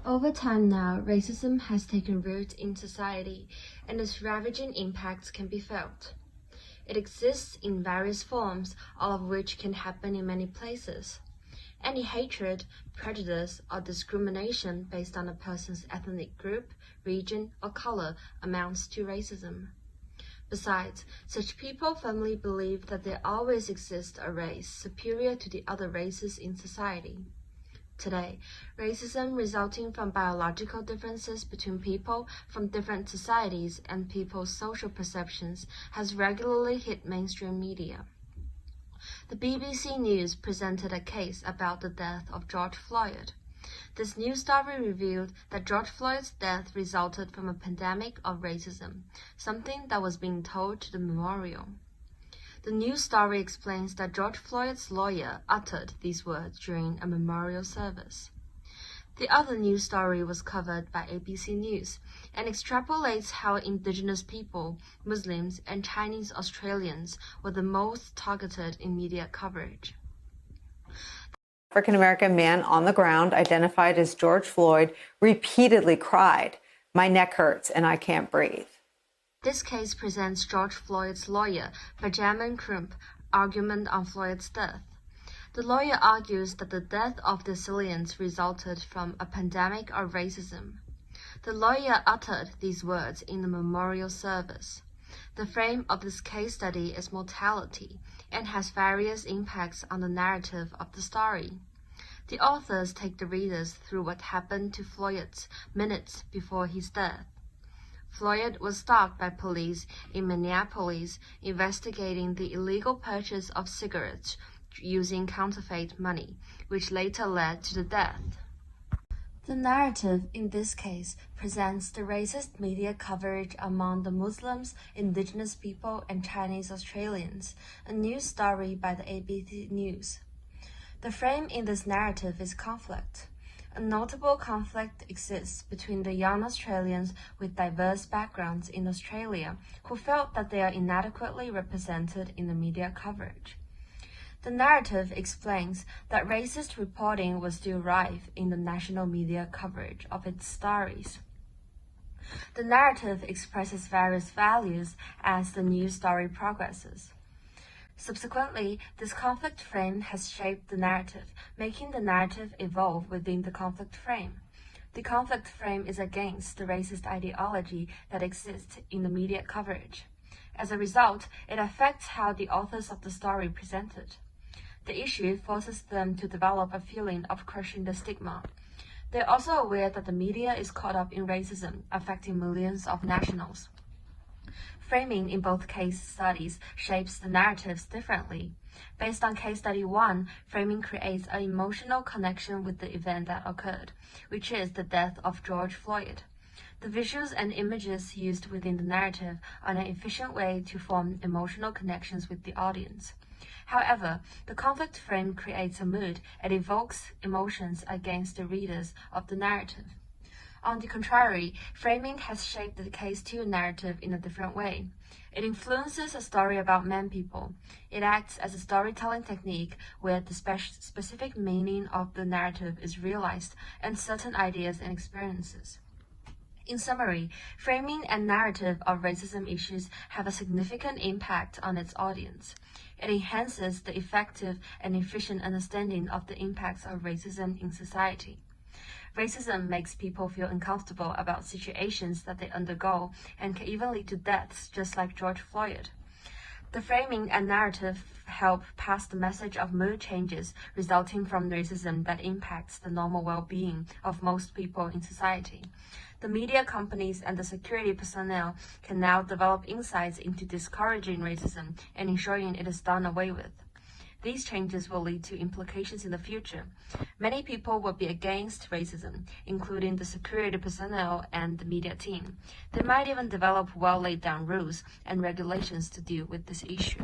Over time now, racism has taken root in society, and its ravaging impacts can be felt. It exists in various forms, all of which can happen in many places. Any hatred, prejudice, or discrimination based on a person's ethnic group, region, or color amounts to racism. Besides, such people firmly believe that there always exists a race superior to the other races in society. Today, racism resulting from biological differences between people from different societies and people's social perceptions has regularly hit mainstream media. The BBC News presented a case about the death of George Floyd. This news story revealed that George Floyd's death resulted from a pandemic of racism, something that was being told to the memorial. The news story explains that George Floyd's lawyer uttered these words during a memorial service. The other news story was covered by ABC News and extrapolates how indigenous people, Muslims, and Chinese Australians were the most targeted in media coverage. African-American man on the ground, identified as George Floyd, repeatedly cried, "My neck hurts and I can't breathe." This case presents George Floyd's lawyer, Benjamin Crump, argument on Floyd's death. The lawyer argues that the death of the assailants resulted from a pandemic of racism. The lawyer uttered these words in the memorial service. The frame of this case study is mortality and has various impacts on the narrative of the story. The authors take the readers through what happened to Floyd minutes before his death. Floyd was stopped by police in Minneapolis investigating the illegal purchase of cigarettes using counterfeit money, which later led to the death. The narrative in this case presents the racist media coverage among the Muslims, indigenous people, and Chinese Australians, a news story by the ABC News. The frame in this narrative is conflict. A notable conflict exists between the young Australians with diverse backgrounds in Australia who felt that they are inadequately represented in the media coverage. The narrative explains that racist reporting was still rife in the national media coverage of its stories. The narrative expresses various values as the news story progresses. Subsequently, this conflict frame has shaped the narrative, making the narrative evolve within the conflict frame. The conflict frame is against the racist ideology that exists in the media coverage. As a result, it affects how the authors of the story present it. The issue forces them to develop a feeling of crushing the stigma. They're also aware that the media is caught up in racism, affecting millions of nationals. Framing in both case studies shapes the narratives differently. Based on case study 1, framing creates an emotional connection with the event that occurred, which is the death of George Floyd. The visuals and images used within the narrative are an efficient way to form emotional connections with the audience. However, the conflict frame creates a mood and evokes emotions against the readers of the narrative. On the contrary, framing has shaped the case 2 narrative in a different way. It influences a story about men people. It acts as a storytelling technique where the specific meaning of the narrative is realized and certain ideas and experiences. In summary, framing and narrative of racism issues have a significant impact on its audience. It enhances the effective and efficient understanding of the impacts of racism in society. Racism makes people feel uncomfortable about situations that they undergo and can even lead to deaths, just like George Floyd. The framing and narrative help pass the message of mood changes resulting from racism that impacts the normal well-being of most people in society. The media companies and the security personnel can now develop insights into discouraging racism and ensuring it is done away with. These changes will lead to implications in the future. Many people will be against racism, including the security personnel and the media team. They might even develop well laid down rules and regulations to deal with this issue.